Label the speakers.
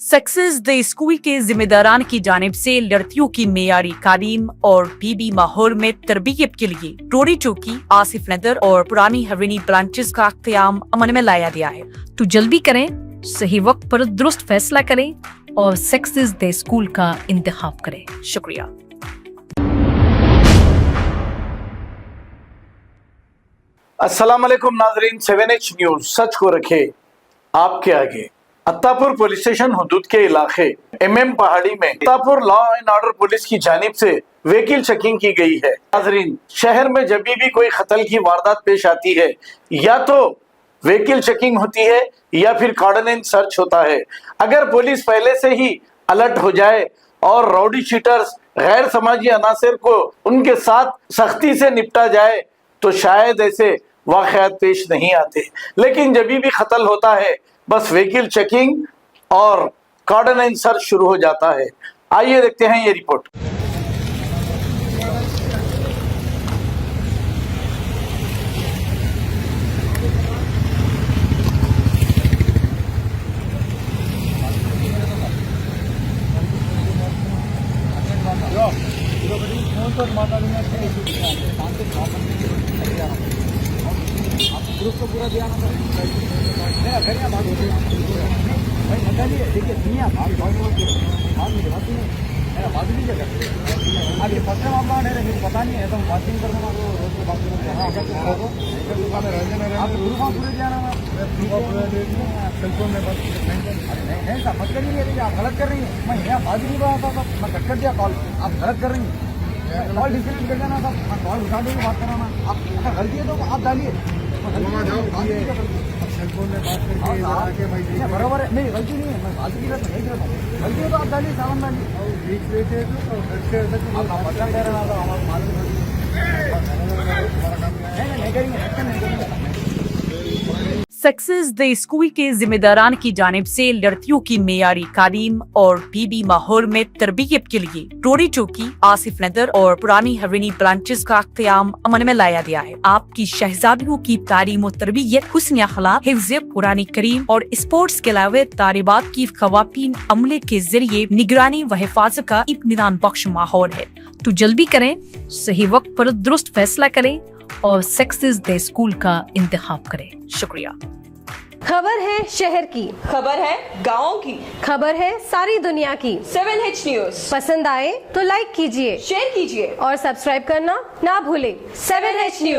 Speaker 1: Success the school के जिम्मेदारान की जानिब से लड़कियों की मेयारी तालीम और पीबी माहौल में तरबियत के लिए टोरी चौकी, आसिफ नगर और पुरानी हवेली ब्रांचेस का क़याम अमल में लाया गया है। तो जल्दी करें, सही वक्त पर दुरुस्त फैसला करें और सक्सेस द स्कूल का इंतखाब करें। शुक्रिया।
Speaker 2: अस्सलाम वालेकुम नाजरीन, 7H न्यूज सच को रखे आपके आगे। अत्तापुर पुलिस स्टेशन हुदूद के इलाके MM पहाड़ी में Attapur law and order police की जानिब से व्हीकल चेकिंग की गई है। नाजरीन, शहर में जब भी कोई कत्ल की वारदात पेश आती है, या तो व्हीकल चेकिंग होती है या फिर कार्डनेंस सर्च होता है। अगर पुलिस पहले से ही अलर्ट हो जाए और राउडी शीटर्स, गैर समाजी अनासर को उनके साथ सख्ती से निपटा जाए तो शायद ऐसे वाक़यात पेश नहीं आते। लेकिन जब भी कत्ल होता है, बस व्हीकल चेकिंग और कार्डनेंस सर्च शुरू हो जाता है। आइए देखते हैं ये रिपोर्ट।
Speaker 3: ग्रुप को पूरा दिया ना भाई निकालिए, देखिए दुनिया भाग अब ये फर्स्ट टाइम आप बात है, मुझे पता नहीं है, तो बातचीत करना रोज को बात करो। आप ग्रुप आप पूरे दिया ना सेलफोन में बस नहीं साहब, मत करिए, आप गलत कर रही हैं। मैं यहाँ बात ही नहीं रहा था, मैं कट कर दिया कॉल, आप गलत कर रही हैं। कॉल डिस्कनेक्ट कर देना साहब, मैं कॉल उठा देंगे, बात कराना। आप अगर गलती है तो आप डालिए, सेलफोन में बात करके बराबर है। नहीं गलती नहीं है, मैं बात की नहीं करता हूँ। गलती है तो आप डालिए, सामान डालिए। आप बता दे रहा था, हमारा मालूम नहीं करेंगे, एक्शन नहीं करेंगे।
Speaker 1: सक्सेस द स्कूल के जिम्मेदारान की जानिब से लड़कियों की मेयारी तालीम और पीबी माहौल में तरबियत के लिए टोरी चौकी, आसिफ नगर और पुरानी हवेली ब्रांचेस का क़याम अमल में लाया गया है। आपकी शहजादियों की तालीम और तरबियत, हुस्न अखलाक, हिफ्ज़ कुरान करीम और स्पोर्ट्स के अलावा तालिबात की ख़वातीन अमले के जरिए निगरानी व हिफाजत का इत्मीनान बख्श माहौल है। तो जल्दी करें, सही वक्त पर दुरुस्त फैसला करें और सक्सेस द स्कूल का इंतखाब करें। शुक्रिया।
Speaker 4: खबर है शहर की,
Speaker 5: खबर है गाँव की,
Speaker 4: खबर है सारी दुनिया की।
Speaker 5: 7H न्यूज
Speaker 4: पसंद आए तो लाइक कीजिए,
Speaker 5: शेयर कीजिए
Speaker 4: और सब्सक्राइब करना ना भूलें।
Speaker 5: 7H news.